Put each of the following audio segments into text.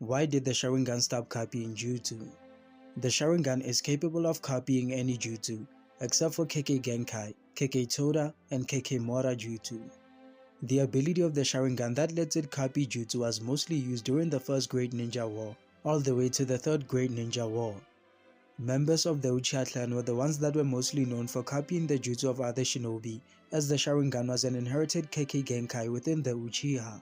Why did the Sharingan stop copying Jutsu? The Sharingan is capable of copying any Jutsu, except for Kekkei Genkai, Kekkei Touta, and Kekkei Mora Jutsu. The ability of the Sharingan that lets it copy Jutsu was mostly used during the First Great Ninja War, all the way to the Third Great Ninja War. Members of the Uchiha clan were the ones that were mostly known for copying the Jutsu of other shinobi, as the Sharingan was an inherited Kekkei Genkai within the Uchiha.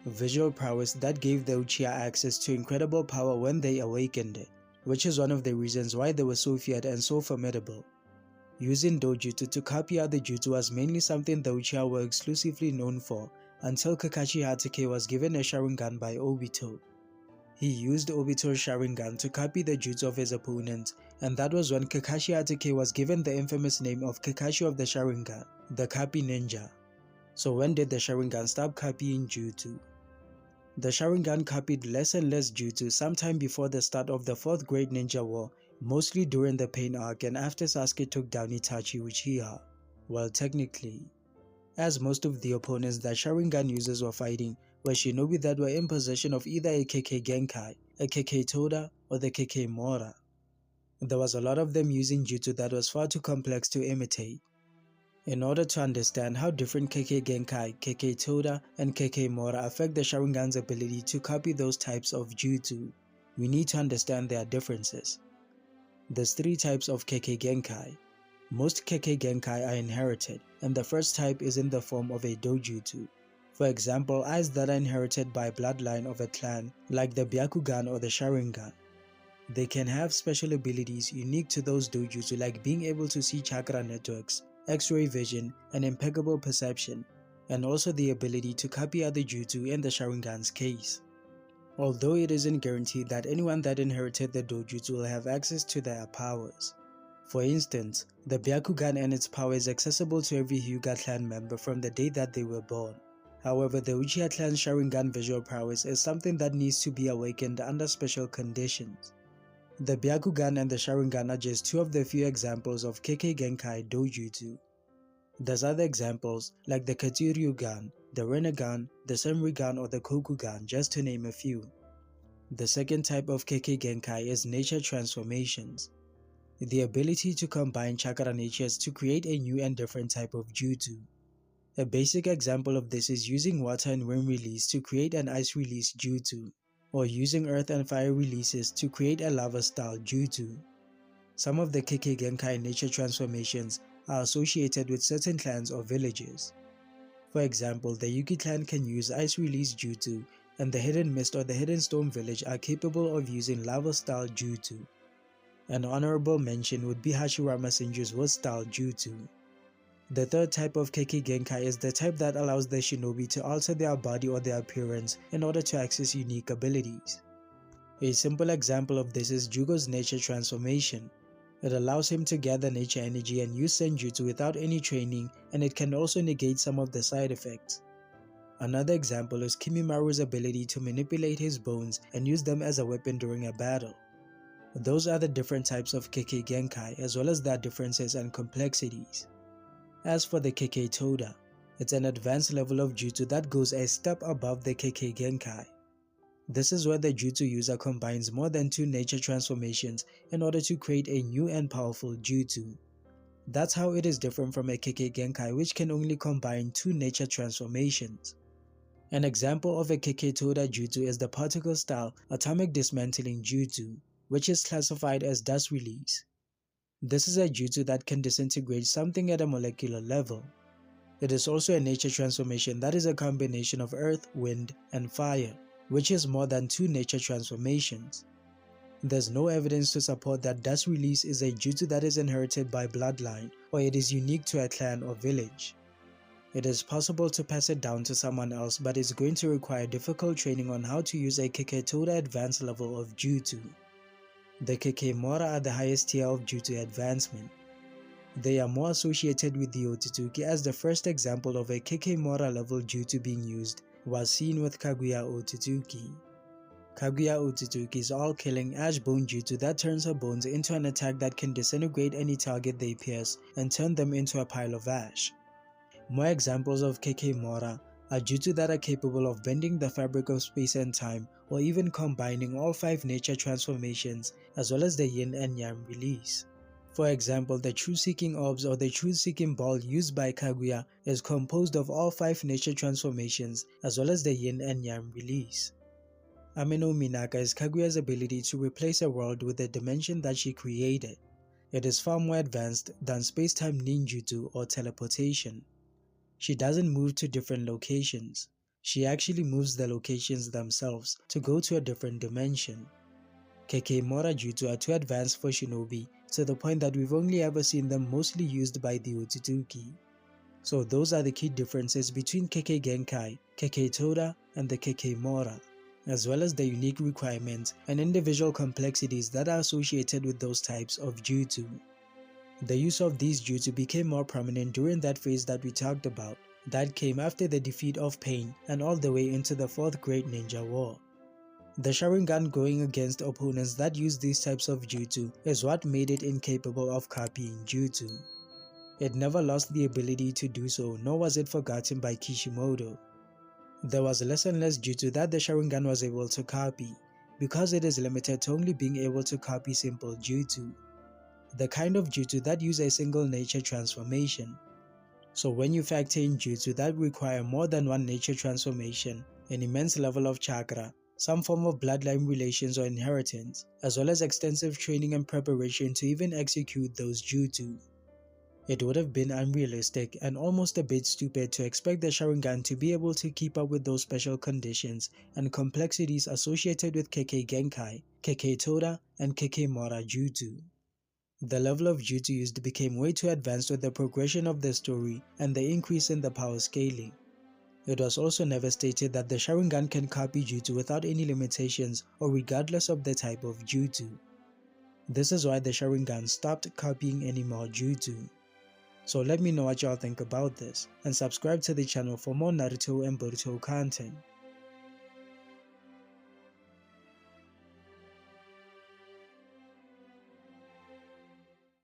Visual prowess that gave the Uchiha access to incredible power when they awakened it, which is one of the reasons why they were so feared and so formidable. Using dojutsu to copy other jutsu was mainly something the Uchiha were exclusively known for, until Kakashi Hatake was given a Sharingan by Obito. He used Obito's Sharingan to copy the jutsu of his opponent, and that was when Kakashi Hatake was given the infamous name of Kakashi of the Sharingan, the Copy Ninja. So when did the Sharingan stop copying jutsu? The Sharingan copied less and less jutsu sometime before the start of the Fourth Great Ninja War, mostly during the Pain arc and after Sasuke took down Itachi Uchiha. Well, technically, as most of the opponents that Sharingan users were fighting were shinobi that were in possession of either a Kekkei Genkai, a Kekkei Touta, or the Kekkei Mora. There was a lot of them using jutsu that was far too complex to imitate. In order to understand how different Kekkei Genkai, Kekkei Touta, and Kekkei Mora affect the Sharingan's ability to copy those types of jutsu, we need to understand their differences. There's three types of Kekkei Genkai. Most Kekkei Genkai are inherited, and the first type is in the form of a dojutsu. For example, eyes that are inherited by bloodline of a clan, like the Byakugan or the Sharingan. They can have special abilities unique to those dojutsu, like being able to see chakra networks, X-ray vision, and impeccable perception, and also the ability to copy other jutsu in the Sharingan's case. Although it isn't guaranteed that anyone that inherited the dojutsu will have access to their powers. For instance, the Byakugan and its power is accessible to every Hyuga clan member from the day that they were born. However, the Uchiha clan's Sharingan visual prowess is something that needs to be awakened under special conditions. The Byakugan and the Sharingan are just two of the few examples of Kekkei Genkai dojutsu. There's other examples like the Katsuryugan, the Rinnegan, the Senrigan, or the Kokugan, just to name a few. The second type of Kekkei Genkai is nature transformations. The ability to combine chakra natures to create a new and different type of jutsu. A basic example of this is using water and wind release to create an ice release jutsu, or using earth and fire releases to create a lava style jutsu. Some of the Kekkei Genkai nature transformations are associated with certain clans or villages. For example, the Yuki clan can use ice release jutsu, and the Hidden Mist or the Hidden Storm village are capable of using lava style jutsu. An honorable mention would be Hashirama Senju's wood style jutsu. The third type of Kekkei Genkai is the type that allows the shinobi to alter their body or their appearance in order to access unique abilities. A simple example of this is Jugo's nature transformation. It allows him to gather nature energy and use senjutsu without any training, and it can also negate some of the side effects. Another example is Kimimaru's ability to manipulate his bones and use them as a weapon during a battle. Those are the different types of Kekkei Genkai, as well as their differences and complexities. As for the Kekkei Touta, it's an advanced level of jutsu that goes a step above the Kekkei Genkai. This is where the jutsu user combines more than two nature transformations in order to create a new and powerful jutsu. That's how it is different from a Kekkei Genkai, which can only combine two nature transformations. An example of a Kekkei Touta jutsu is the particle style atomic dismantling jutsu, which is classified as dust release. This is a jutsu that can disintegrate something at a molecular level. It is also a nature transformation that is a combination of earth, wind, and fire, which is more than two nature transformations. There's no evidence to support that dust release is a jutsu that is inherited by bloodline, or it is unique to a clan or village. It is possible to pass it down to someone else, but it's going to require difficult training on how to use a Kekkei Touta advanced level of jutsu. The Kekkei Mora are the highest tier of jutsu advancement. They are more associated with the Otsutsuki, as the first example of a Kekkei Mora level jutsu being used was seen with Kaguya Otsutsuki. Kaguya Otsutsuki's all-killing ash bone jutsu that turns her bones into an attack that can disintegrate any target they pierce and turn them into a pile of ash. More examples of Kekkei Mora are jutsu that are capable of bending the fabric of space and time, or even combining all 5 nature transformations as well as the yin and yang release. For example, the truth-seeking orbs or the truth-seeking ball used by Kaguya is composed of all 5 nature transformations as well as the yin and yang release. Ame no Minaka is Kaguya's ability to replace a world with the dimension that she created. It is far more advanced than space-time ninjutsu or teleportation. She doesn't move to different locations. She actually moves the locations themselves to go to a different dimension. Kekkei Mora jutsu are too advanced for shinobi, to the point that we've only ever seen them mostly used by the Otsutsuki. So those are the key differences between Kekkei Genkai, Kekkei Touta, and the Kekkei Mora, as well as the unique requirements and individual complexities that are associated with those types of jutsu. The use of these jutsu became more prominent during that phase that we talked about, that came after the defeat of Pain and all the way into the 4th Great Ninja War. The Sharingan going against opponents that use these types of jutsu is what made it incapable of copying jutsu. It never lost the ability to do so, nor was it forgotten by Kishimoto. There was less and less jutsu that the Sharingan was able to copy, because it is limited to only being able to copy simple jutsu, the kind of jutsu that use a single nature transformation. So when you factor in jutsu that require more than one nature transformation, an immense level of chakra, some form of bloodline relations or inheritance, as well as extensive training and preparation to even execute those jutsu, it would have been unrealistic and almost a bit stupid to expect the Sharingan to be able to keep up with those special conditions and complexities associated with Kekkei Genkai, Kekkei Touta, and Kekkei Mora jutsu. The level of jutsu used became way too advanced with the progression of the story and the increase in the power scaling. It was also never stated that the Sharingan can copy jutsu without any limitations or regardless of the type of jutsu. This is why the Sharingan stopped copying any more jutsu. So let me know what y'all think about this, and subscribe to the channel for more Naruto and Boruto content.